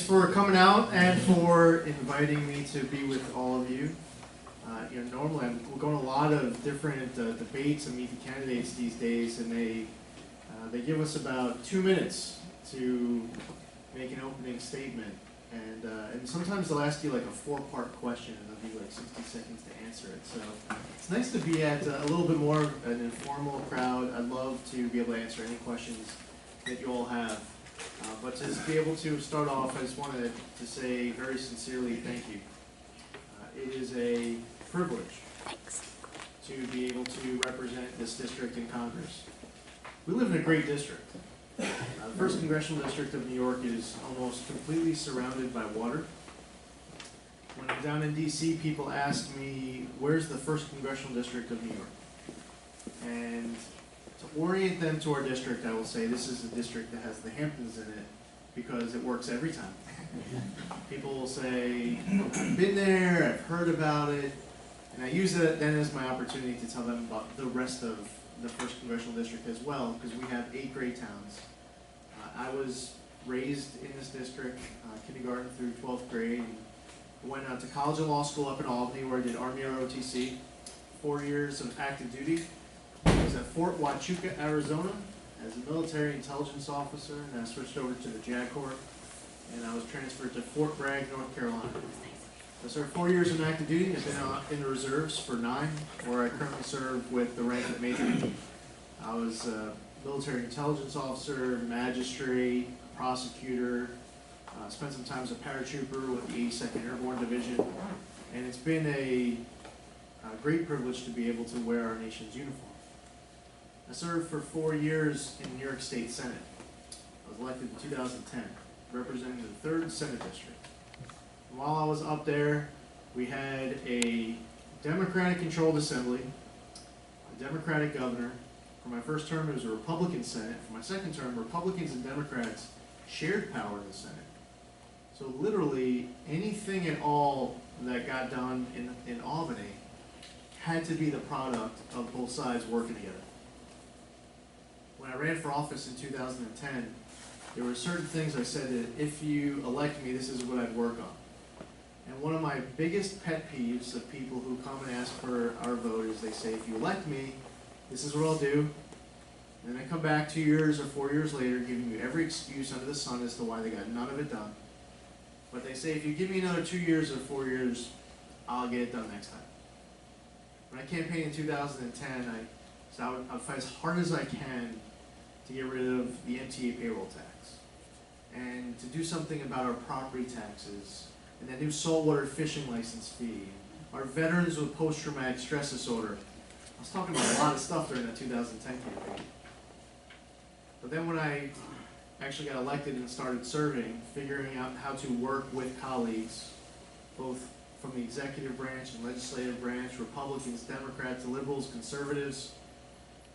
for coming out and for inviting me to be with all of you. Normally we're going to a lot of different debates and meet the candidates these days, and they give us about 2 minutes to make an opening statement, and sometimes they'll ask you like a 4-part question, and they'll be like 60 seconds to answer it. So it's nice to be at a little bit more of an informal crowd. I'd love to be able to answer any questions that you all have. But to be able to start off, I just wanted to say very sincerely thank you. It is a privilege to be able to represent this district in Congress. We live in a great district. The 1st Congressional District of New York is almost completely surrounded by water. When I'm down in DC, people ask me, where's the 1st Congressional District of New York? And to orient them to our district, I will say this is a district that has the Hamptons in it because it works every time. People will say, I've been there, I've heard about it, and I use that then as my opportunity to tell them about the rest of the 1st Congressional District as well, because we have 8 great towns. I was raised in this district, kindergarten through 12th grade, and went out to college and law school up in Albany, where I did Army ROTC, 4 years of active duty. I was at Fort Huachuca, Arizona, as a military intelligence officer, and I switched over to the JAG Corps, and I was transferred to Fort Bragg, North Carolina. I served 4 years in active duty. I've been in the reserves for 9, where I currently serve with the rank of Major. I was a military intelligence officer, magistrate, prosecutor, spent some time as a paratrooper with the 82nd Airborne Division, and it's been a great privilege to be able to wear our nation's uniform. I served for 4 years in the New York State Senate. I was elected in 2010, representing the 3rd Senate District. And while I was up there, we had a Democratic-controlled assembly, a Democratic governor. For my first term, it was a Republican Senate. For my second term, Republicans and Democrats shared power in the Senate. So literally, anything at all that got done in Albany had to be the product of both sides working together. When I ran for office in 2010, there were certain things I said that if you elect me, this is what I'd work on. And one of my biggest pet peeves of people who come and ask for our vote is they say, if you elect me, this is what I'll do. And then I come back 2 years or 4 years later giving you every excuse under the sun as to why they got none of it done. But they say, if you give me another 2 years or 4 years, I'll get it done next time. When I campaigned in 2010, I would fight as hard as I can to get rid of the MTA payroll tax and to do something about our property taxes and that new saltwater fishing license fee, our veterans with post-traumatic stress disorder. I was talking about a lot of stuff during that 2010 campaign. But then when I actually got elected and started serving, figuring out how to work with colleagues, both from the executive branch and legislative branch, Republicans, Democrats, liberals, conservatives,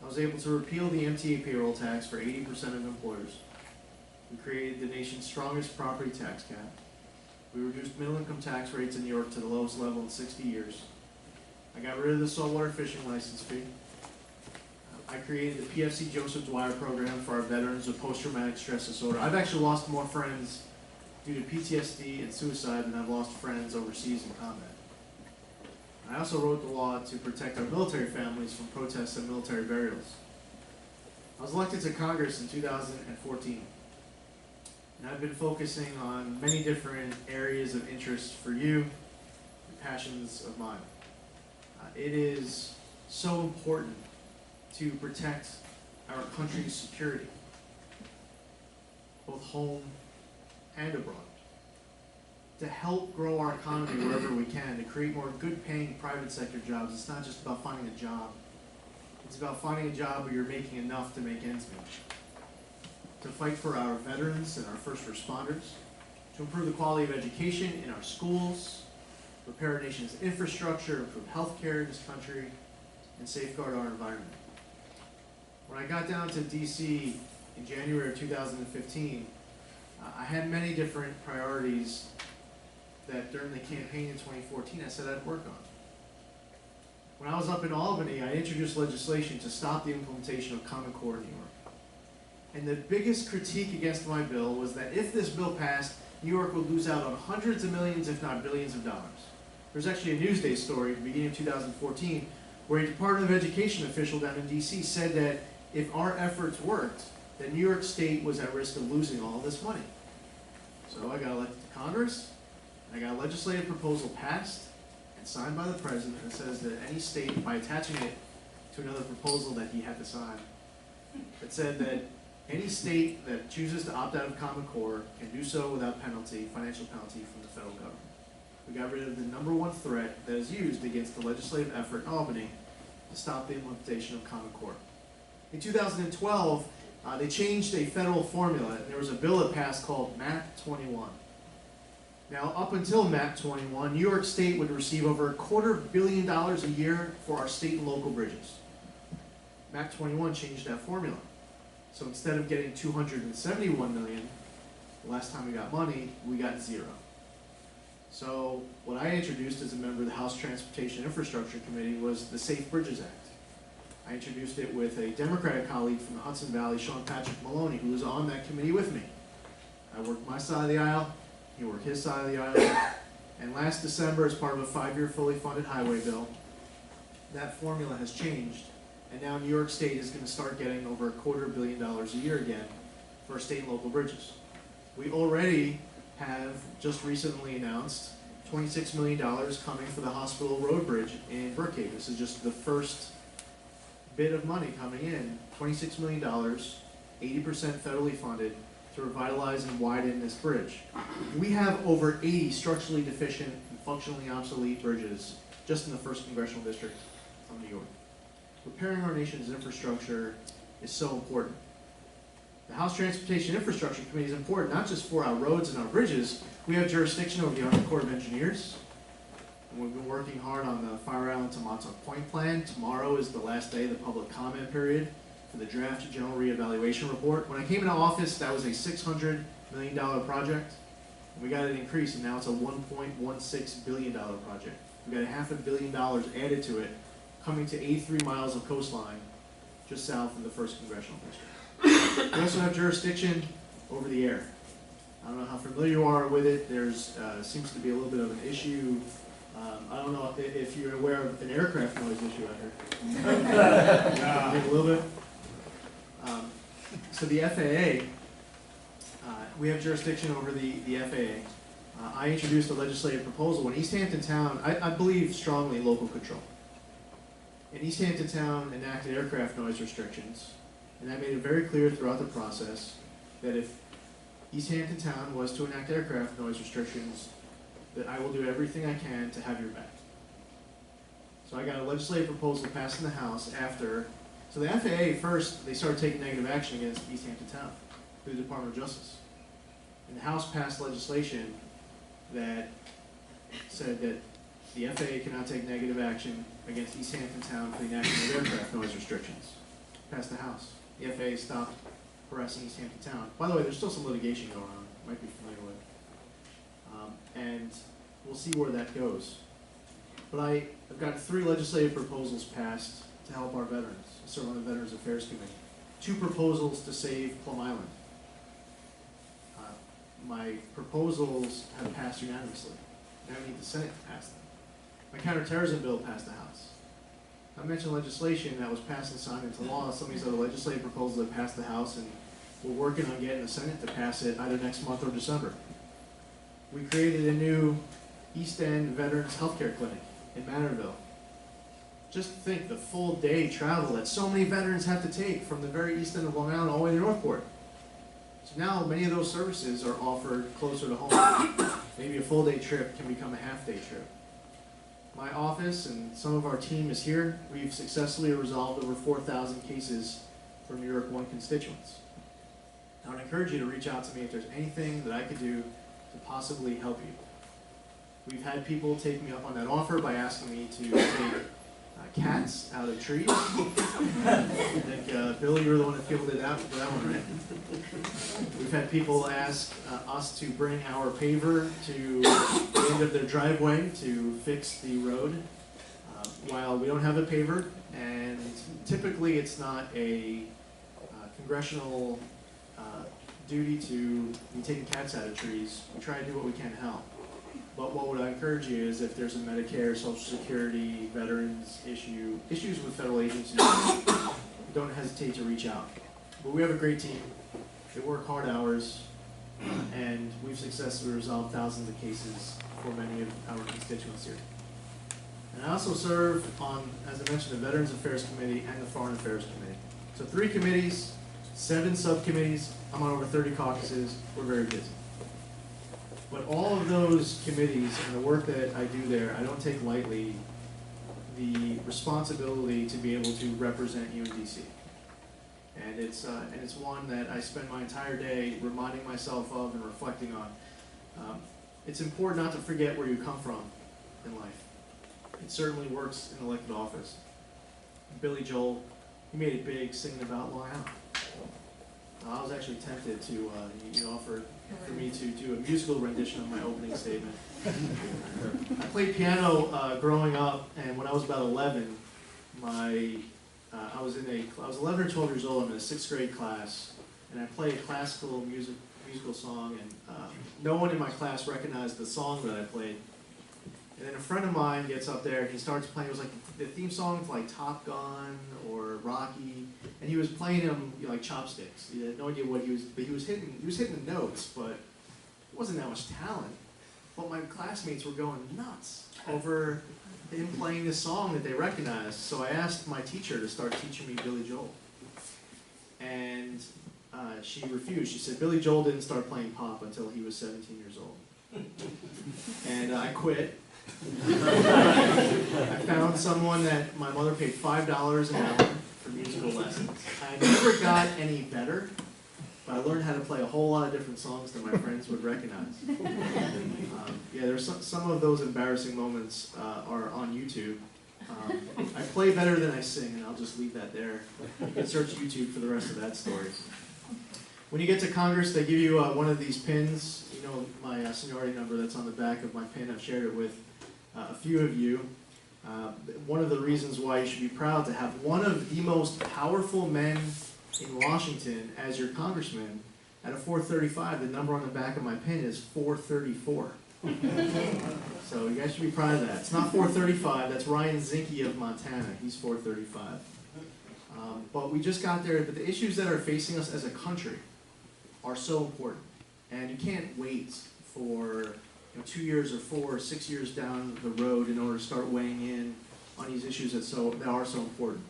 I was able to repeal the MTA payroll tax for 80% of employers. We created the nation's strongest property tax cap. We reduced middle income tax rates in New York to the lowest level in 60 years. I got rid of the saltwater fishing license fee. I created the PFC Joseph Dwyer program for our veterans with post-traumatic stress disorder. I've actually lost more friends due to PTSD and suicide than I've lost friends overseas in combat. I also wrote the law to protect our military families from protests and military burials. I was elected to Congress in 2014, and I've been focusing on many different areas of interest for you, and passions of mine. It is so important to protect our country's security, both home and abroad, to help grow our economy wherever we can, to create more good-paying private sector jobs. It's not just about finding a job. It's about finding a job where you're making enough to make ends meet. To fight for our veterans and our first responders, to improve the quality of education in our schools, repair our nation's infrastructure, improve health care in this country, and safeguard our environment. When I got down to DC in January of 2015, I had many different priorities that during the campaign in 2014 I said I'd work on. When I was up in Albany, I introduced legislation to stop the implementation of Common Core in New York. And the biggest critique against my bill was that if this bill passed, New York would lose out on hundreds of millions, if not billions of dollars. There's actually a Newsday story at the beginning of 2014 where a Department of Education official down in DC said that if our efforts worked, that New York State was at risk of losing all this money. So I got elected to Congress, and I got a legislative proposal passed and signed by the president that says that any state, by attaching it to another proposal that he had to sign, it said that any state that chooses to opt out of Common Core can do so without penalty, financial penalty from the federal government. We got rid of the #1 threat that is used against the legislative effort in Albany to stop the implementation of Common Core. In 2012, they changed a federal formula, and there was a bill that passed called MAP 21. Now, up until MAP 21, New York State would receive over $250 million a year for our state and local bridges. MAP 21 changed that formula. So instead of getting $271 million, the last time we got money, we got zero. So what I introduced as a member of the House Transportation Infrastructure Committee was the Safe Bridges Act. I introduced it with a Democratic colleague from the Hudson Valley, Sean Patrick Maloney, who was on that committee with me. I worked my side of the aisle, he worked his side of the aisle, and last December, as part of a 5-year fully funded highway bill, that formula has changed, and now New York State is going to start getting over $250 million a year again for state and local bridges. We already have just recently announced $26 million coming for the Hospital Road Bridge in Brookhaven. This is just the first bit of money coming in, $26 million, 80% federally funded, to revitalize and widen this bridge. We have over 80 structurally deficient and functionally obsolete bridges just in the 1st Congressional District of New York. Repairing our nation's infrastructure is so important. The House Transportation Infrastructure Committee is important not just for our roads and our bridges. We have jurisdiction over the Army Corps of Engineers, and we've been working hard on the Fire Island to Montauk Point plan. Tomorrow is the last day of the public comment period for the draft general reevaluation report. When I came into office, that was a $600 million project. And we got an increase, and now it's a $1.16 billion project. We got $500 million added to it, coming to 83 miles of coastline just south of the 1st Congressional District. We also have jurisdiction over the air. I don't know how familiar you are with it. There's seems to be a little bit of an issue. I don't know if you're aware of an aircraft noise issue out here. Yeah. A little bit. So the FAA, we have jurisdiction over the FAA. I introduced a legislative proposal when East Hampton Town, I believe strongly in local control. And East Hampton Town enacted aircraft noise restrictions, and I made it very clear throughout the process that if East Hampton Town was to enact aircraft noise restrictions, that I will do everything I can to have your back. So I got a legislative proposal passed in the House after, so the FAA first, they started taking negative action against East Hampton Town through the Department of Justice. And the House passed legislation that said that the FAA cannot take negative action against East Hampton Town for the enactment of aircraft noise restrictions. Passed the House. The FAA stopped harassing East Hampton Town. By the way, there's still some litigation going on, you might be familiar with. And we'll see where that goes. But I've got 3 legislative proposals passed to help our veterans. I serve on the Veterans Affairs Committee. 2 proposals to save Plum Island. My proposals have passed unanimously. Now I need the Senate to pass them. My counterterrorism bill passed the House. I mentioned legislation that was passed and signed into law. Some of these other legislative proposals that passed the House, and we're working on getting the Senate to pass it either next month or December. We created a new East End Veterans Healthcare Clinic in Manorville. Just think the full day travel that so many veterans have to take from the very east end of Long Island all the way to Northport. So now many of those services are offered closer to home. Maybe a full day trip can become a half day trip. My office and some of our team is here. We've successfully resolved over 4,000 cases for New York 1 constituents. I would encourage you to reach out to me if there's anything that I could do to possibly help you. We've had people take me up on that offer by asking me to take cats out of trees. I think, Bill, you were the one that fielded that one, right? We've had people ask us to bring our paver to the end of their driveway to fix the road. While we don't have a paver, and typically it's not a congressional duty to be taking cats out of trees. We try to do what we can to help. But what would I encourage you is if there's a Medicare, Social Security, veterans issues with federal agencies, don't hesitate to reach out. But we have a great team. They work hard hours, and we've successfully resolved thousands of cases for many of our constituents here. And I also serve on, as I mentioned, the Veterans Affairs Committee and the Foreign Affairs Committee. So 3 committees, 7 subcommittees. I'm on over 30 caucuses. We're very busy. But all of those committees and the work that I do there, I don't take lightly the responsibility to be able to represent you in DC. And it's one that I spend my entire day reminding myself of and reflecting on. It's important not to forget where you come from in life. It certainly works in elected office. Billy Joel, he made it big singing about Long Island. I was actually tempted to, you offered for me to do a musical rendition of my opening statement. I played piano growing up, and when I was about 11, I was 11 or 12 years old. I'm in a 6th grade class, and I played a classical musical song, and no one in my class recognized the song that I played. And then a friend of mine gets up there, and he starts playing. It was like the theme song for like Top Gun or Rocky, and he was playing them like chopsticks. He had no idea what he was, but he was hitting the notes, but it wasn't that much talent. But my classmates were going nuts over him playing this song that they recognized. So I asked my teacher to start teaching me Billy Joel, and she refused. She said Billy Joel didn't start playing pop until he was 17 years old, and I quit. I found someone that my mother paid $5 an hour for musical lessons. I never got any better, but I learned how to play a whole lot of different songs that my friends would recognize. Yeah, there's some of those embarrassing moments are on YouTube. I play better than I sing, and I'll just leave that there. You can search YouTube for the rest of that story. When you get to Congress, they give you one of these pins. You know my seniority number that's on the back of my pin. I've shared it with a few of you. One of the reasons why you should be proud to have one of the most powerful men in Washington as your congressman at a 435. The number on the back of my pin is 434. So you guys should be proud of that. It's not 435. That's Ryan Zinke of Montana. He's 435. But we just got there. But the issues that are facing us as a country are so important, and you can't wait for 2 years or 4 or 6 years down the road in order to start weighing in on these issues that are so important.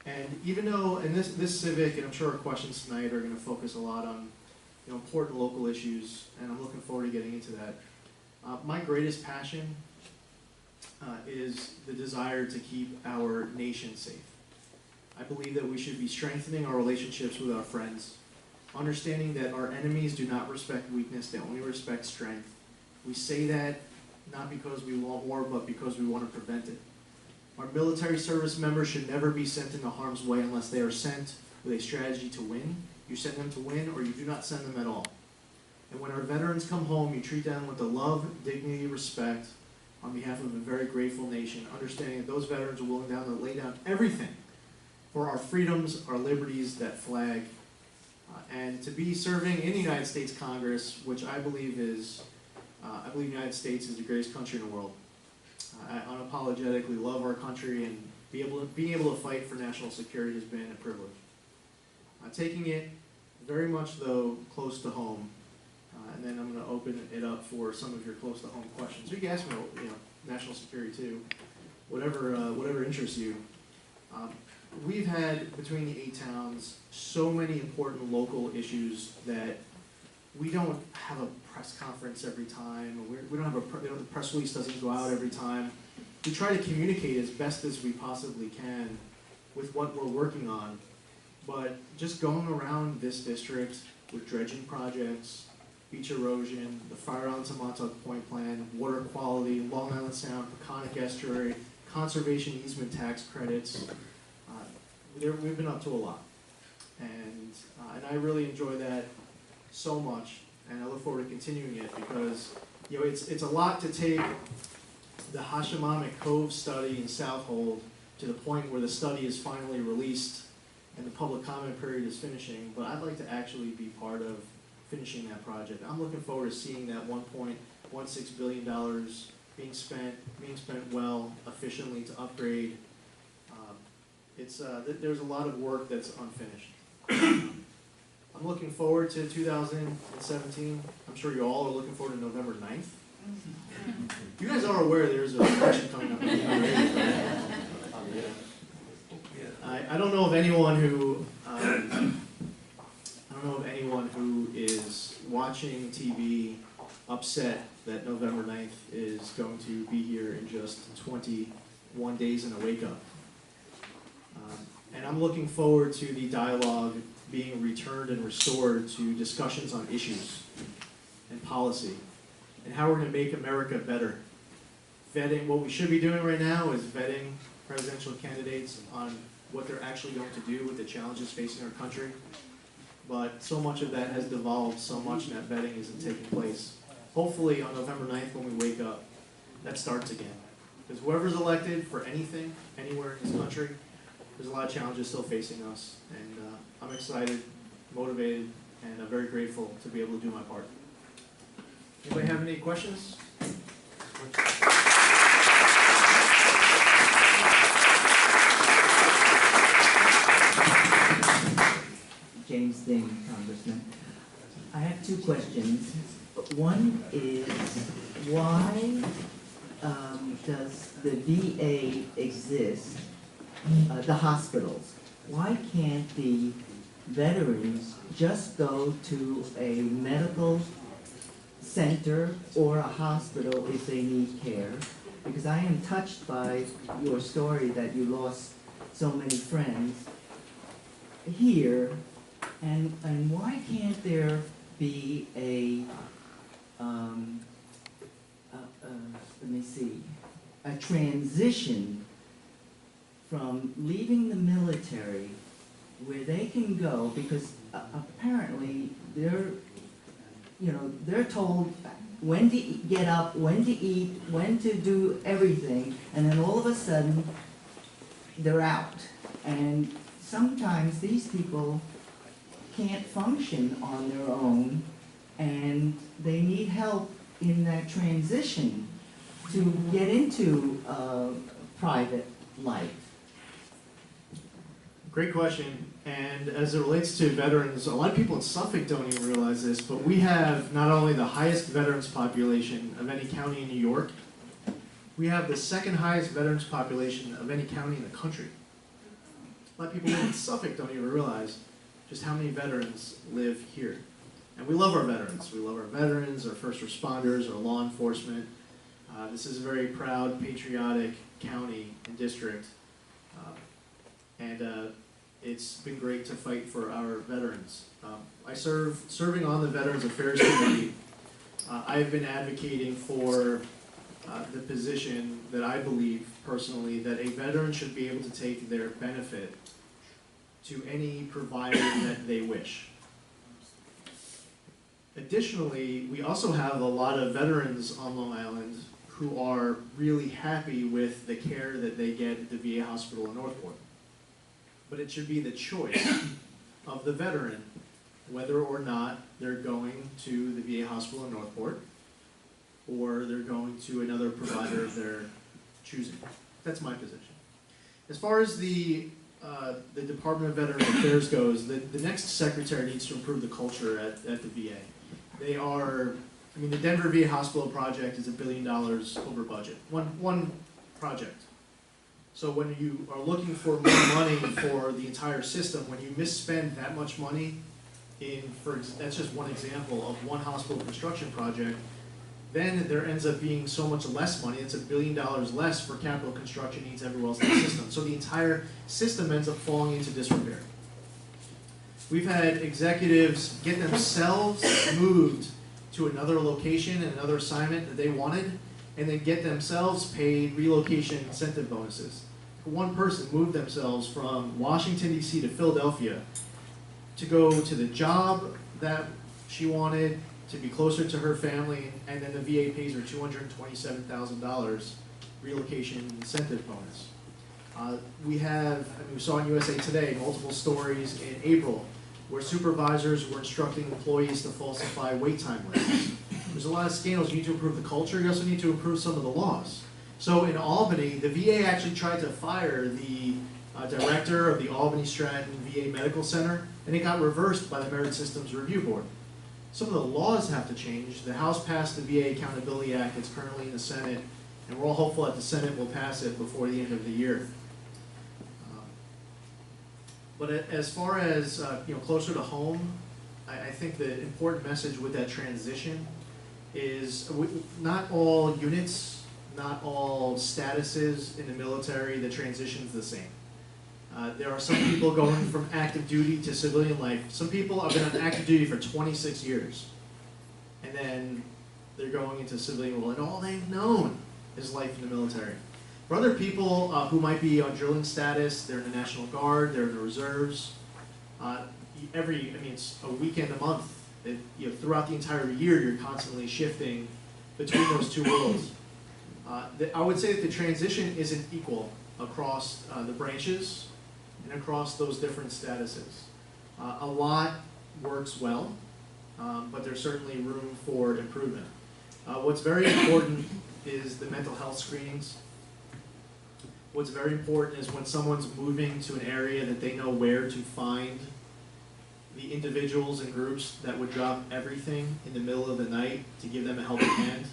And even though, in this Civic, and I'm sure our questions tonight are going to focus a lot on important local issues, and I'm looking forward to getting into that. My greatest passion is the desire to keep our nation safe. I believe that we should be strengthening our relationships with our friends, understanding that our enemies do not respect weakness, they only respect strength. We say that not because we want war, but because we want to prevent it. Our military service members should never be sent into harm's way unless they are sent with a strategy to win. You send them to win, or you do not send them at all. And when our veterans come home, you treat them with the love, dignity, respect on behalf of a very grateful nation, understanding that those veterans are willing to lay down everything for our freedoms, our liberties that flag. And to be serving in the United States Congress, which I believe the United States is the greatest country in the world. I unapologetically love our country, and being able to fight for national security has been a privilege. Taking it very much, though, close to home, and then I'm going to open it up for some of your close to home questions. You can ask me, national security too, whatever interests you. We've had, between the 8 towns, so many important local issues that we don't have a press conference every time. We don't have the press release doesn't go out every time. We try to communicate as best as we possibly can with what we're working on. But just going around this district with dredging projects, beach erosion, the Fire Island to Montauk Point plan, water quality, Long Island Sound, Peconic Estuary, conservation easement tax credits, we've been up to a lot. And I really enjoy that so much, and I look forward to continuing it because it's a lot to take the Hashimamic Cove study in Southold to the point where the study is finally released and the public comment period is finishing. But I'd like to actually be part of finishing that project. I'm looking forward to seeing that $1.16 billion being spent well, efficiently to upgrade. There's a lot of work that's unfinished. I'm looking forward to 2017. I'm sure you all are looking forward to November 9th. You guys are aware there's an election coming up on November 8th, right? I don't know of anyone who is watching TV upset that November 9th is going to be here in just 21 days in a wake-up. And I'm looking forward to the dialogue being returned and restored to discussions on issues and policy and how we're going to make America better. What we should be doing right now is vetting presidential candidates on what they're actually going to do with the challenges facing our country. But so much of that has devolved, so much of that vetting isn't taking place. Hopefully on November 9th when we wake up, that starts again. Because whoever's elected for anything, anywhere in this country, there's a lot of challenges still facing us. And I'm excited, motivated, and very grateful to be able to do my part. Anybody have any questions? James Ding, Congressman. I have two questions. One is, why does the VA exist, the hospitals? Why can't the veterans just go to a medical center or a hospital if they need care? Because I am touched by your story that you lost so many friends here, and why can't there be a transition from leaving the military where they can go, because apparently they're told when to get up, when to eat, when to do everything, and then all of a sudden they're out. And sometimes these people can't function on their own, and they need help in that transition to get into private life. Great question. And as it relates to veterans, a lot of people in Suffolk don't even realize this, but we have not only the highest veterans population of any county in New York, we have the second highest veterans population of any county in the country. A lot of people in Suffolk don't even realize just how many veterans live here. And we love our veterans. We love our veterans, our first responders, our law enforcement. This is a very proud, patriotic county and district. It's been great to fight for our veterans. Serving on the Veterans Affairs Committee, I've been advocating for the position that I believe personally that a veteran should be able to take their benefit to any provider that they wish. Additionally, we also have a lot of veterans on Long Island who are really happy with the care that they get at the VA hospital in Northport. But it should be the choice of the veteran whether or not they're going to the VA hospital in Northport or they're going to another provider of their choosing. That's my position. As far as the Department of Veterans Affairs goes, the next secretary needs to improve the culture at the VA. The Denver VA Hospital project is $1 billion over budget. One project. So when you are looking for more money for the entire system, when you misspend that much money that's just one example of one hospital construction project, then there ends up being so much less money. It's $1 billion less for capital construction needs everywhere else in the system. So the entire system ends up falling into disrepair. We've had executives get themselves moved to another location and another assignment that they wanted, and then get themselves paid relocation incentive bonuses. One person moved themselves from Washington, D.C. to Philadelphia to go to the job that she wanted, to be closer to her family, and then the VA pays her $227,000 relocation incentive bonus. We saw in USA Today multiple stories in April where supervisors were instructing employees to falsify wait time lists. There's a lot of scandals. You need to improve the culture. You also need to improve some of the laws. So in Albany, the VA actually tried to fire the director of the Albany Stratton VA Medical Center, and it got reversed by the Merit Systems Review Board. Some of the laws have to change. The House passed the VA Accountability Act. It's currently in the Senate, and we're all hopeful that the Senate will pass it before the end of the year. But as far as closer to home, I think the important message with that transition is not all units, not all statuses in the military, the transition's the same. There are some people going from active duty to civilian life. Some people have been on active duty for 26 years, and then they're going into civilian role, and all they've known is life in the military. For other people who might be on drilling status, they're in the National Guard, they're in the reserves. It's a weekend a month. Throughout the entire year, you're constantly shifting between those two worlds. I would say that the transition isn't equal across the branches and across those different statuses. A lot works well, but there's certainly room for improvement. What's very important is the mental health screenings. What's very important is when someone's moving to an area that they know where to find the individuals and groups that would drop everything in the middle of the night to give them a helping hand.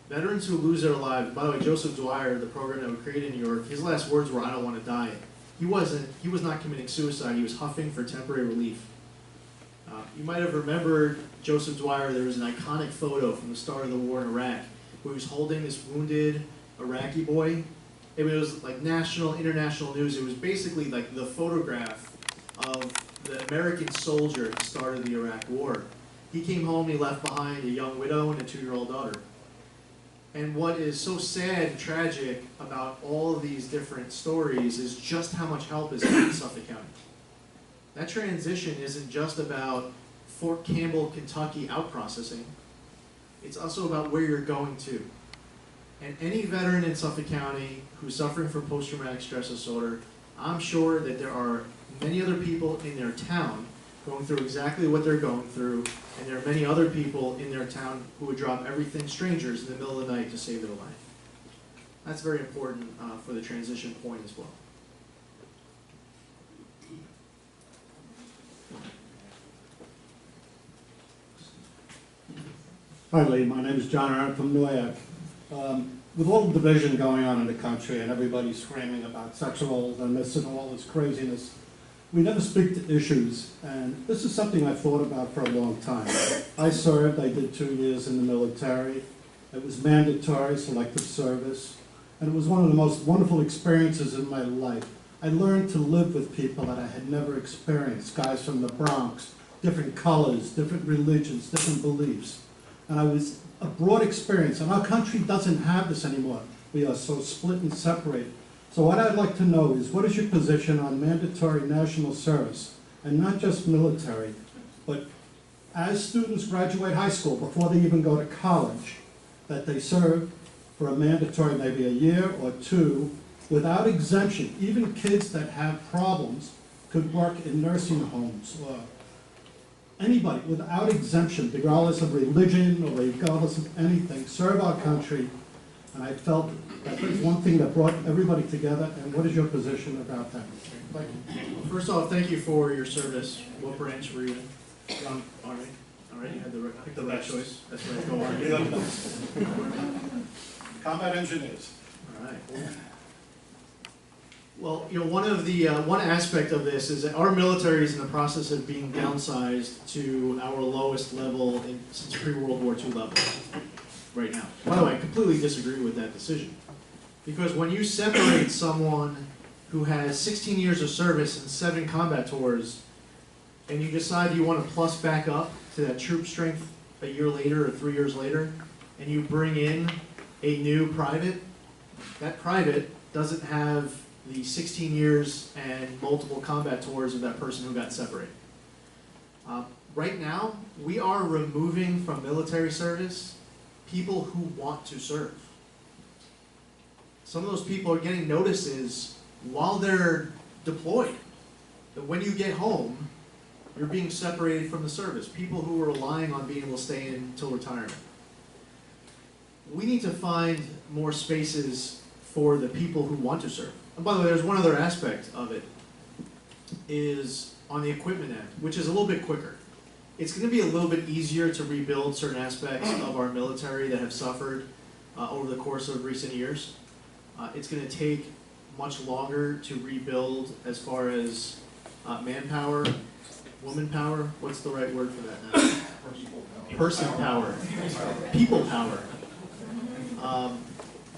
Veterans who lose their lives, by the way, Joseph Dwyer, the program that we created in New York, his last words were, "I don't want to die." He was not committing suicide, he was huffing for temporary relief. You might have remembered Joseph Dwyer. There was an iconic photo from the start of the war in Iraq where he was holding this wounded Iraqi boy. It was like national, international news. It was basically like the photograph of the American soldier at the start of the Iraq war. He came home, he left behind a young widow and a 2-year-old daughter. And what is so sad and tragic about all of these different stories is just how much help is in Suffolk County. That transition isn't just about Fort Campbell, Kentucky out-processing. It's also about where you're going to. And any veteran in Suffolk County who's suffering from post-traumatic stress disorder, I'm sure that there are many other people in their town going through exactly what they're going through, and there are many other people in their town who would drop everything, strangers, in the middle of the night to save their life. That's very important for the transition point as well. Hi Lee, my name is John Arndt from Noyack. With all the division going on in the country and everybody screaming about sexual illness and all this craziness, we never speak to issues, and this is something I've thought about for a long time. I served, I did 2 years in the military. It was mandatory selective service, and it was one of the most wonderful experiences in my life. I learned to live with people that I had never experienced, guys from the Bronx, different colors, different religions, different beliefs. And I was a broad experience, and our country doesn't have this anymore. We are so split and separated. So what I'd like to know is, what is your position on mandatory national service, and not just military, but as students graduate high school, before they even go to college, that they serve for a mandatory maybe a year or two without exemption. Even kids that have problems could work in nursing homes or anybody without exemption, regardless of religion or regardless of anything, serve our country. And I felt that was one thing that brought everybody together. And what is your position about that? Thank you. Well, first off, thank you for your service. What branch were you in? Army. All right, you had picked the right choice. That's right, go Army. Combat engineers. All right. Well, one aspect of this is that our military is in the process of being downsized to our lowest level since pre-World War II level right now. By the way, I completely disagree with that decision, because when you separate someone who has 16 years of service and 7 combat tours, and you decide you want to plus back up to that troop strength a year later or 3 years later, and you bring in a new private, that private doesn't have the 16 years and multiple combat tours of that person who got separated. Right now, we are removing from military service people who want to serve. Some of those people are getting notices while they're deployed that when you get home, You're being separated from the service. People who are relying on being able to stay in until retirement. We need to find more spaces for the people who want to serve. And by the way, there's one other aspect of it, is on the equipment end, which is a little bit quicker. It's going to be a little bit easier to rebuild certain aspects of our military that have suffered over the course of recent years. It's going to take much longer to rebuild as far as manpower, woman power. What's the right word for that now? Person power, people power.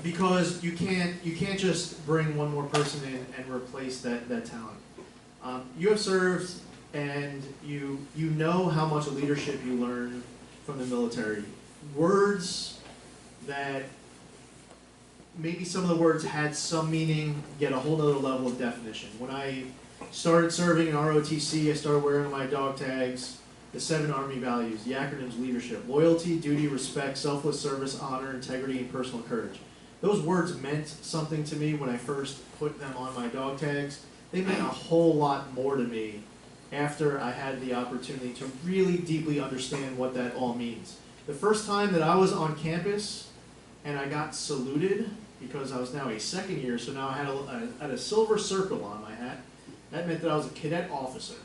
Because you can't just bring one more person in and replace that talent. You have served, and you know how much leadership you learn from the military. Words that maybe some of the words had some meaning get a whole other level of definition. When I started serving in ROTC, I started wearing my dog tags, the 7 Army values, the acronyms: leadership, loyalty, duty, respect, selfless service, honor, integrity, and personal courage. Those words meant something to me when I first put them on my dog tags. They meant a whole lot more to me after I had the opportunity to really deeply understand what that all means. The first time that I was on campus and I got saluted, because I was now a second year, so now I had a silver circle on my hat. That meant that I was a cadet officer.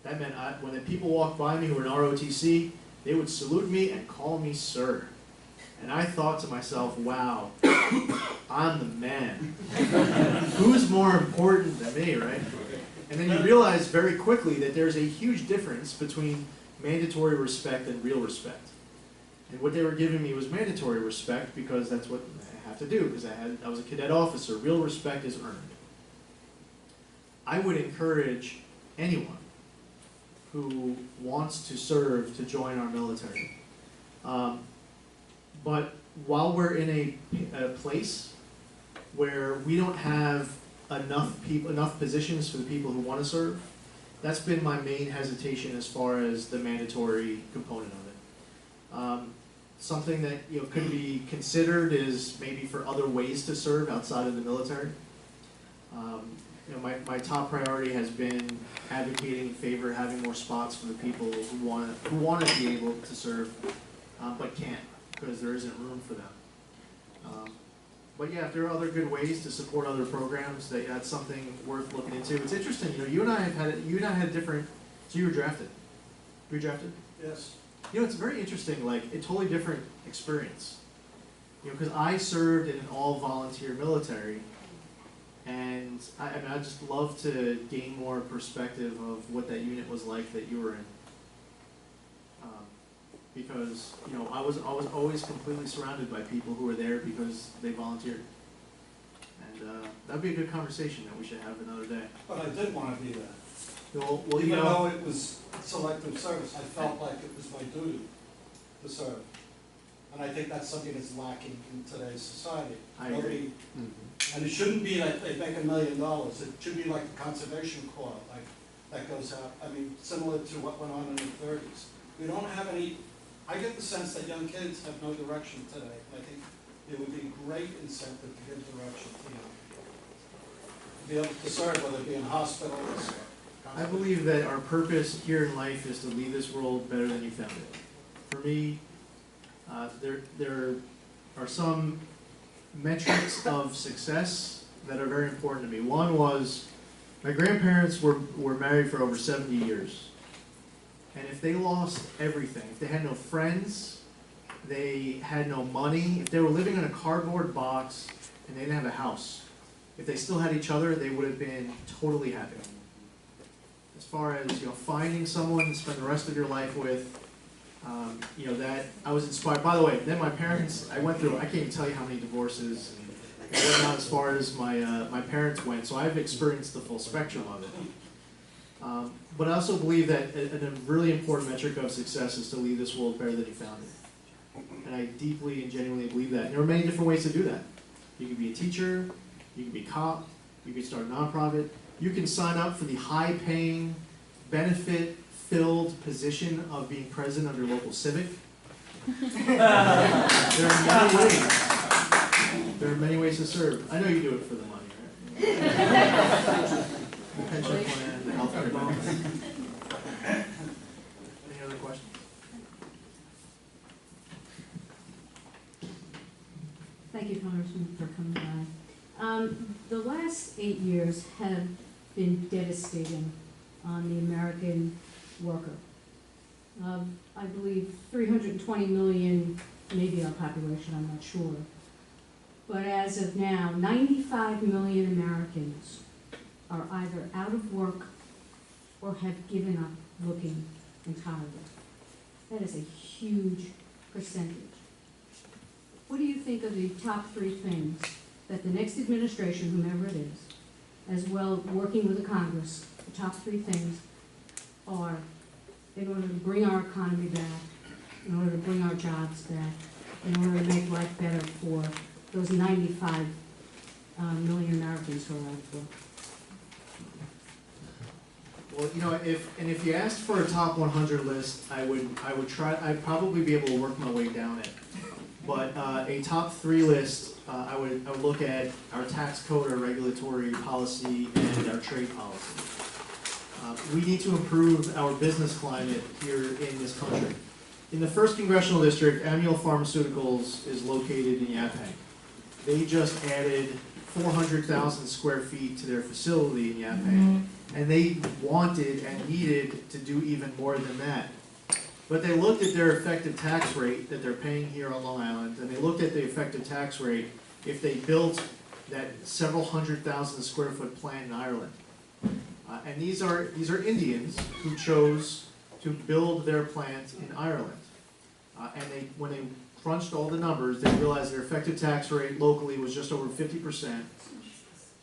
That meant when the people walked by me who were in ROTC, they would salute me and call me sir. And I thought to myself, wow, I'm the man. Who's more important than me, right? And then you realize very quickly that there's a huge difference between mandatory respect and real respect. And what they were giving me was mandatory respect because that's what I have to do, because I was a cadet officer. Real respect is earned. I would encourage anyone who wants to serve to join our military. But while we're in a place where we don't have enough positions for the people who want to serve, that's been my main hesitation as far as the mandatory component of it. Something that could be considered is maybe for other ways to serve outside of the military. My top priority has been advocating in favor of having more spots for the people who want to be able to serve, but can't, because there isn't room for them. But yeah, if there are other good ways to support other programs, that's something worth looking into. It's interesting, you and I had different. So you were drafted. Were you drafted? Yes. It's very interesting, like a totally different experience. Because I served in an all-volunteer military, and I just love to gain more perspective of what that unit was like that you were in. Because I was always completely surrounded by people who were there because they volunteered, and that'd be a good conversation that we should have another day. But I did want to be there. Well, Even though it was selective service, I felt like it was my duty to serve. And I think that's something that's lacking in today's society. I agree. And it shouldn't be like they make $1 million. It should be like the conservation corps, like that goes out. I mean, similar to what went on in the 30s. We don't have any. I get the sense that young kids have no direction today. I think it would be a great incentive to give direction to young people. To be able to serve, whether it be in hospitals. I believe that our purpose here in life is to leave this world better than you found it. For me, there are some metrics of success that are very important to me. One was my grandparents were married for over 70 years. And if they lost everything, if they had no friends, they had no money, if they were living in a cardboard box and they didn't have a house, if they still had each other, they would have been totally happy. As far as finding someone to spend the rest of your life with, that I was inspired. By the way, then my parents, I went through, I can't even tell you how many divorces and whatnot as far as my parents went, so I've experienced the full spectrum of it. But I also believe that a really important metric of success is to leave this world better than you found it. And I deeply and genuinely believe that. And there are many different ways to do that. You can be a teacher, you can be a cop, you can start a nonprofit, you can sign up for the high-paying, benefit-filled position of being president of your local Civic. There are many ways. There are many ways to serve. I know you do it for the money, right? The pension plan, the health care benefits. Congressman, for coming by. The last 8 years have been devastating on the American worker. I believe 320 million, maybe our population, I'm not sure. But as of now, 95 million Americans are either out of work or have given up looking entirely. That is a huge percentage. What do you think are the top 3 things that the next administration, whomever it is, as well working with the Congress, the top 3 things are in order to bring our economy back, in order to bring our jobs back, in order to make life better for those 95 million Americans who are out of work? Well, you know, if you asked for a top 100 list, I'd probably be able to work my way down it. But a top 3 list, I would look at our tax code, our regulatory policy, and our trade policy. We need to improve our business climate here in this country. In the 1st Congressional District, Amneal Pharmaceuticals is located in Yaphank. They just added 400,000 square feet to their facility in Yaphank, and they wanted and needed to do even more than that. But they looked at their effective tax rate that they're paying here on Long Island, and they looked at the effective tax rate if they built that several 100,000 square foot plant in Ireland. And these are Indians who chose to build their plant in Ireland. And when they crunched all the numbers, they realized their effective tax rate locally was just over 50%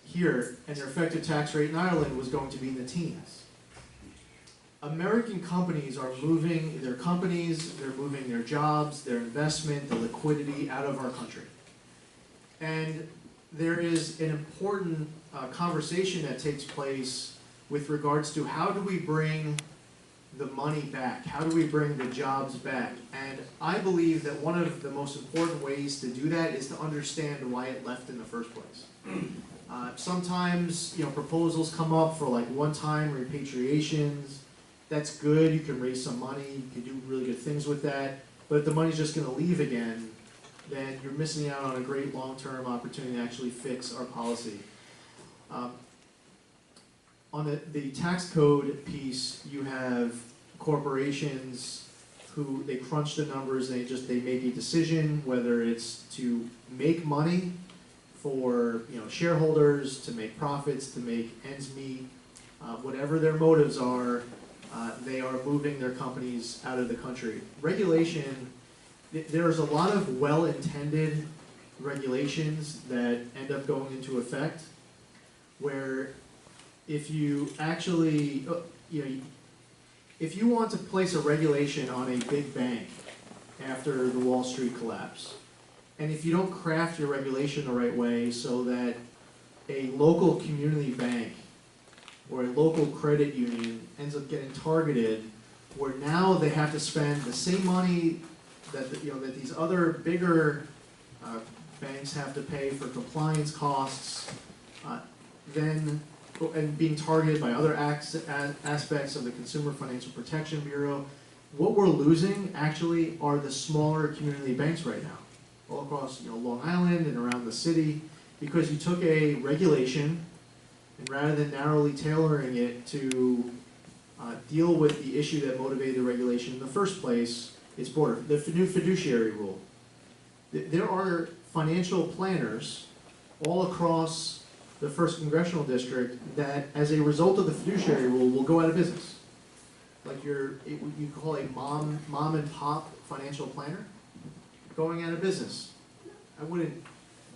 here, and their effective tax rate in Ireland was going to be in the teens. American companies are moving their companies, they're moving their jobs, their investment, the liquidity out of our country. And there is an important conversation that takes place with regards to how do we bring the money back? How do we bring the jobs back? And I believe that one of the most important ways to do that is to understand why it left in the first place. Sometimes, you know, proposals come up for like one-time repatriations. That's good, you can raise some money, you can do really good things with that, but if the money's just gonna leave again, then you're missing out on a great long-term opportunity to actually fix our policy. On the tax code piece, you have corporations who, they crunch the numbers, they make a decision, whether it's to make money for, you know, shareholders, to make profits, to make ends meet, whatever their motives are, they are moving their companies out of the country. Regulation, there's a lot of well-intended regulations that end up going into effect, where if you actually, you know, if you want to place a regulation on a big bank after the Wall Street collapse, and if you don't craft your regulation the right way so that a local community bank or a local credit union ends up getting targeted, where now they have to spend the same money that that these other bigger banks have to pay for compliance costs, and being targeted by other aspects of the Consumer Financial Protection Bureau, what we're losing actually are the smaller community banks right now, all across Long Island and around the city, because you took a regulation and rather than narrowly tailoring it to deal with the issue that motivated the regulation in the first place, it's broader. The new fiduciary rule. There are financial planners all across the 1st Congressional District that, as a result of the fiduciary rule, will go out of business. Like you call a mom and pop financial planner going out of business. I wouldn't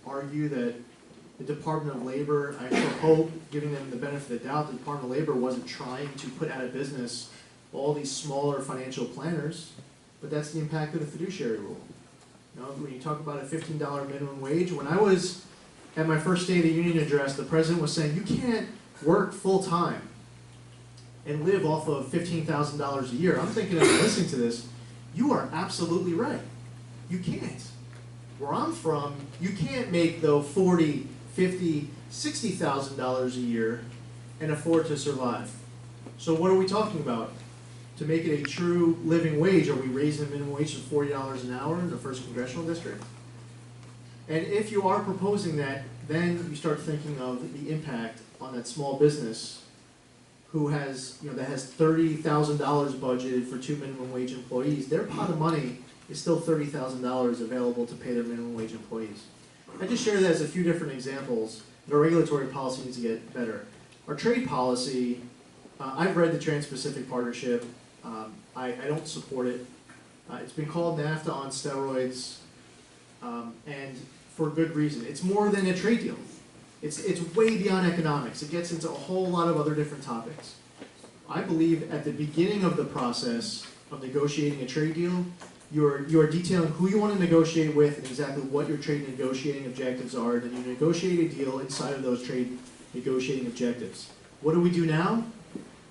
argue that the Department of Labor, I sure hope, giving them the benefit of the doubt, the Department of Labor wasn't trying to put out of business all these smaller financial planners, but that's the impact of the fiduciary rule. When you talk about a $15 minimum wage, when I was at my first State of the Union address, the President was saying, you can't work full-time and live off of $15,000 a year. I'm thinking, as I'm listening to this, you are absolutely right. You can't. Where I'm from, you can't make, though, $40,000, $50,000, $60,000 a year and afford to survive. So what are we talking about? To make it a true living wage, are we raising the minimum wage to $40 an hour in the 1st Congressional District? And if you are proposing that, then you start thinking of the impact on that small business who has, that has $30,000 budgeted for 2 minimum wage employees. Their pot of money is still $30,000 available to pay their minimum wage employees. I just share that as a few different examples. Our regulatory policy needs to get better. Our trade policy, I've read the Trans-Pacific Partnership. I don't support it. It's been called NAFTA on steroids, and for good reason. It's more than a trade deal. It's way beyond economics. It gets into a whole lot of other different topics. I believe at the beginning of the process of negotiating a trade deal, you are detailing who you want to negotiate with and exactly what your trade negotiating objectives are, and then you negotiate a deal inside of those trade negotiating objectives. What do we do now?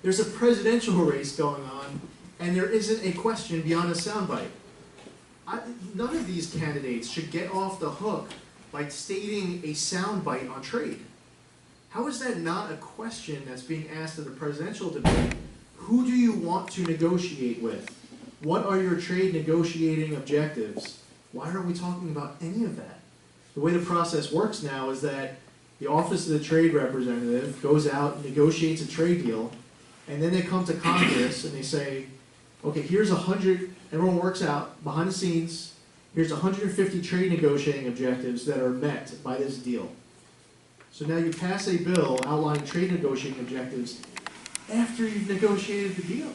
There's a presidential race going on, and there isn't a question beyond a soundbite. None of these candidates should get off the hook by stating a soundbite on trade. How is that not a question that's being asked in the presidential debate? Who do you want to negotiate with? What are your trade negotiating objectives? Why aren't we talking about any of that? The way the process works now is that the Office of the Trade Representative goes out and negotiates a trade deal, and then they come to Congress and they say, okay, here's 100, everyone works out behind the scenes, here's 150 trade negotiating objectives that are met by this deal. So now you pass a bill outlining trade negotiating objectives after you've negotiated the deal.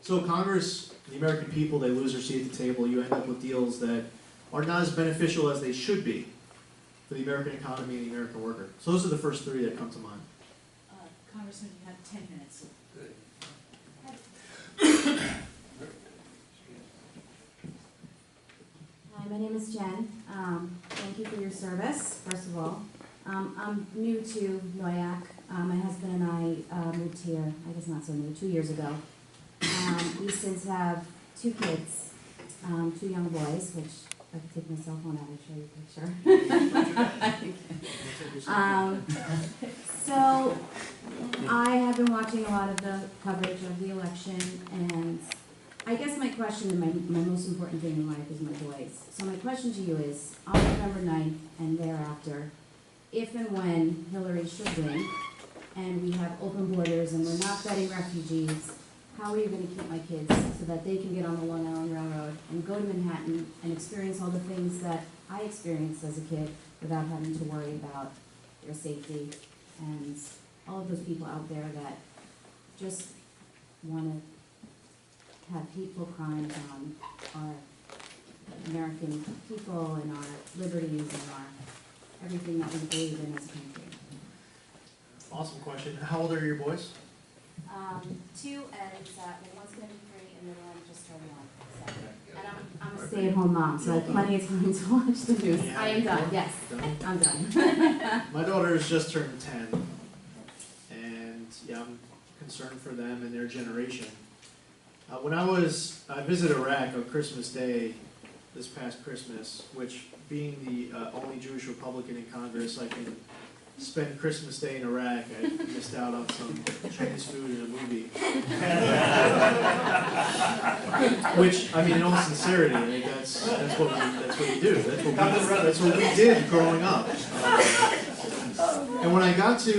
So Congress, the American people, they lose their seat at the table. You end up with deals that are not as beneficial as they should be for the American economy and the American worker. So those are the first three that come to mind. Congressman, you have 10 minutes. Hi, my name is Jen. Thank you for your service, first of all. I'm new to Noyack. My husband and I moved here, I guess not so new, 2 years ago. We since have 2 kids, 2 young boys, which I could take my cell phone out and show you a picture. So I have been watching a lot of the coverage of the election, and I guess my question and my most important thing in life is my boys. So my question to you is, on November 9th and thereafter, if and when Hillary should win, and we have open borders and we're not vetting refugees, how are you going to keep my kids so that they can get on the Long Island Railroad and go to Manhattan and experience all the things that I experienced as a kid without having to worry about their safety and all of those people out there that just want to have hateful crimes on our American people and our liberties and our everything that we believe in as a country. Awesome question. How old are your boys? 2 and one's going to be 3 and the other one just turned 1. So, and I'm a stay-at-home mom, so I have plenty of time to watch the news. Yeah, I am done. Yes, I'm done. My daughter has just turned 10, and yeah, I'm concerned for them and their generation. When I visited Iraq on Christmas Day, this past Christmas, which being the only Jewish Republican in Congress, I can spend Christmas Day in Iraq. I missed out on some Chinese food in a movie. Which, I mean, in all sincerity, I mean, that's what we do. That's what we did growing up. And when I got to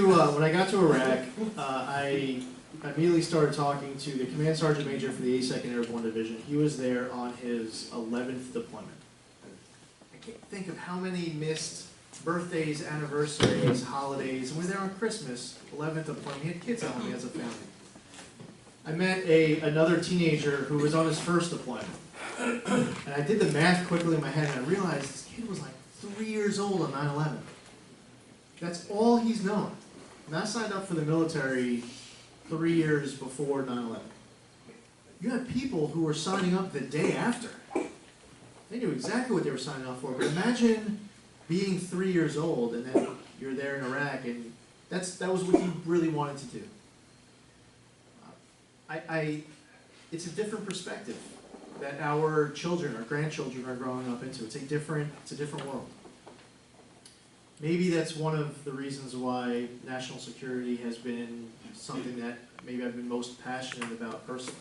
Iraq, I immediately started talking to the command sergeant major for the 82nd Airborne Division. He was there on his 11th deployment. I can't think of how many missed birthdays, anniversaries, holidays, and we're there on Christmas, 11th deployment. He had kids on me as a family. I met another teenager who was on his first deployment. And I did the math quickly in my head, and I realized this kid was like 3 years old on 9/11. That's all he's known. And I signed up for the military 3 years before 9/11. You had people who were signing up the day after. They knew exactly what they were signing up for, but imagine being 3 years old and then you're there in Iraq and that was what you really wanted to do. It's a different perspective that our children, our grandchildren are growing up into. It's a different world. Maybe that's one of the reasons why national security has been something that maybe I've been most passionate about personally.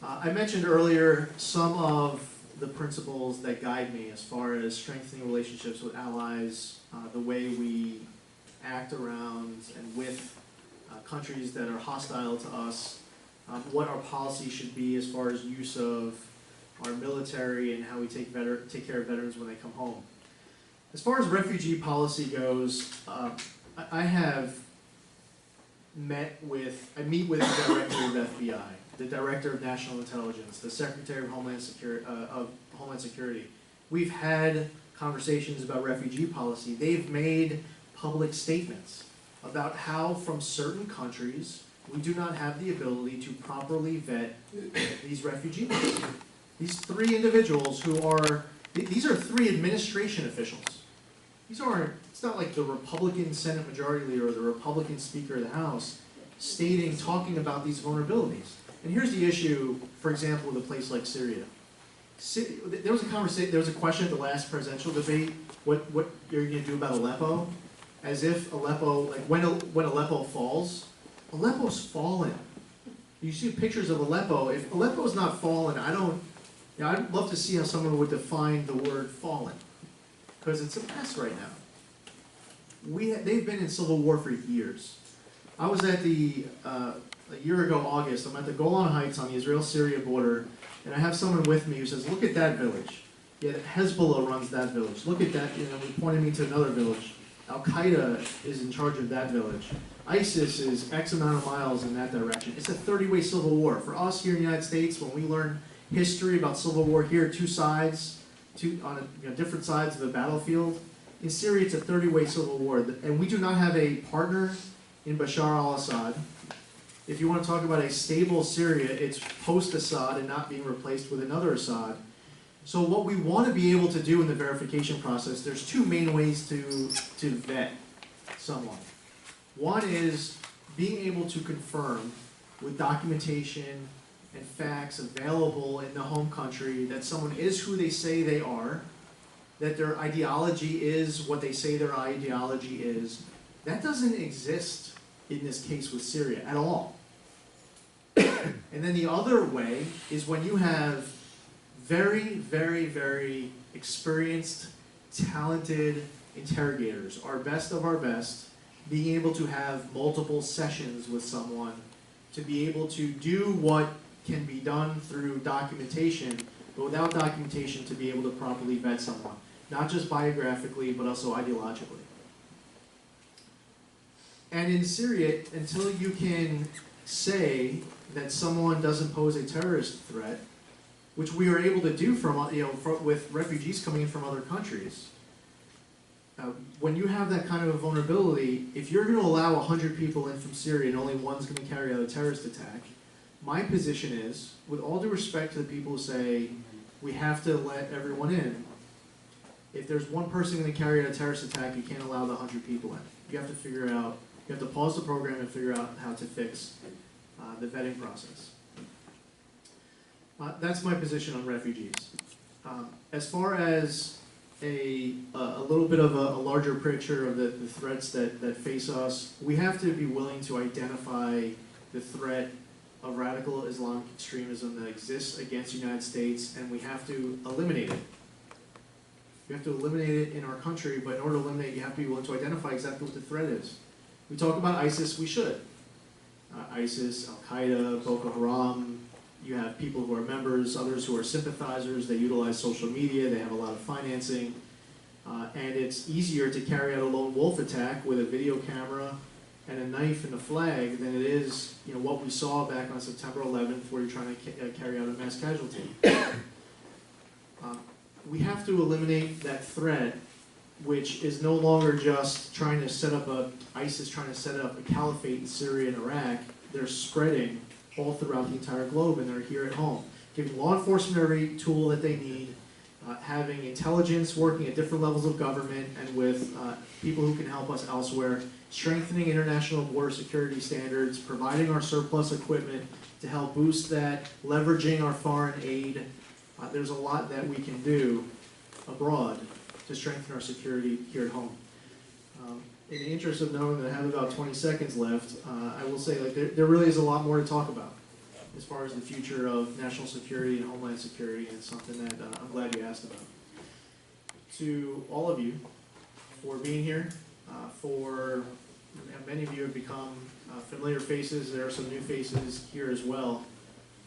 I mentioned earlier some of the principles that guide me as far as strengthening relationships with allies, the way we act around and with countries that are hostile to us, what our policy should be as far as use of our military and how we take care of veterans when they come home. As far as refugee policy goes, I meet with the director of FBI, the director of national intelligence, the secretary of Homeland Security. We've had conversations about refugee policy. They've made public statements about how from certain countries we do not have the ability to properly vet these refugees. These three individuals these are three administration officials. It's not like the Republican Senate Majority Leader or the Republican Speaker of the House talking about these vulnerabilities. And here's the issue, for example, with a place like Syria. There was a question at the last presidential debate, what you're going to do about Aleppo, as if Aleppo, like when Aleppo falls, Aleppo's fallen. You see pictures of Aleppo. If Aleppo's not fallen, I'd love to see how someone would define the word fallen, because it's a mess right now. They've been in civil war for years. I was at a year ago, August, I'm at the Golan Heights on the Israel-Syria border, and I have someone with me who says, look at that village. Yeah, Hezbollah runs that village. Look at that, he pointed me to another village. Al-Qaeda is in charge of that village. ISIS is X amount of miles in that direction. It's a 30-way civil war. For us here in the United States, when we learn history about civil war here, different sides of the battlefield. In Syria, it's a 30-way civil war, and we do not have a partner in Bashar al-Assad. If you want to talk about a stable Syria, it's post-Assad and not being replaced with another Assad. So what we want to be able to do in the verification process, there's two main ways to vet someone. One is being able to confirm with documentation and facts available in the home country that someone is who they say they are, that their ideology is what they say their ideology is. That doesn't exist in this case with Syria at all. And then the other way is when you have very, very, very experienced, talented interrogators, our best of our best, being able to have multiple sessions with someone to be able to do what can be done through documentation, but without documentation to be able to properly vet someone, not just biographically, but also ideologically. And in Syria, until you can say that someone doesn't pose a terrorist threat, which we are able to do with refugees coming in from other countries, when you have that kind of a vulnerability, if you're going to allow 100 people in from Syria and only one's going to carry out a terrorist attack, my position is, with all due respect to the people who say we have to let everyone in, if there's one person going to carry out a terrorist attack, you can't allow the 100 people in. You have to pause the program and figure out how to fix the vetting process. That's my position on refugees. As far as a little bit of a larger picture of the threats that face us, we have to be willing to identify the threat of radical Islamic extremism that exists against the United States, and we have to eliminate it. We have to eliminate it in our country, but in order to eliminate it, you have to be willing to identify exactly what the threat is. We talk about ISIS, we should. ISIS, Al-Qaeda, Boko Haram, you have people who are members, others who are sympathizers, they utilize social media, they have a lot of financing, and it's easier to carry out a lone wolf attack with a video camera and a knife and a flag than it is, what we saw back on September 11th where you're trying to carry out a mass casualty. We have to eliminate that threat, which is no longer just ISIS trying to set up a caliphate in Syria and Iraq. They're spreading all throughout the entire globe, and they're here at home, giving law enforcement every tool that they need, having intelligence working at different levels of government and with people who can help us elsewhere, strengthening international border security standards, providing our surplus equipment to help boost that, leveraging our foreign aid. There's a lot that we can do abroad to strengthen our security here at home. In the interest of knowing that I have about 20 seconds left, I will say there really is a lot more to talk about. as far as the future of national security and homeland security, and it's something that I'm glad you asked about. To all of you for being here, many of you have become familiar faces. There are some new faces here as well.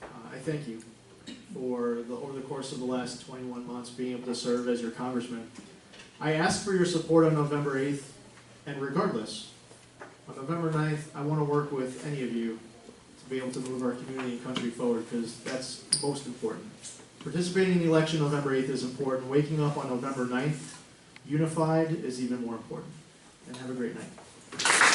I thank you for over the course of the last 21 months being able to serve as your congressman. I ask for your support on November 8th, and regardless, on November 9th, I want to work with any of you to be able to move our community and country forward, because that's most important. Participating in the election November 8th is important. Waking up on November 9th unified is even more important. And have a great night.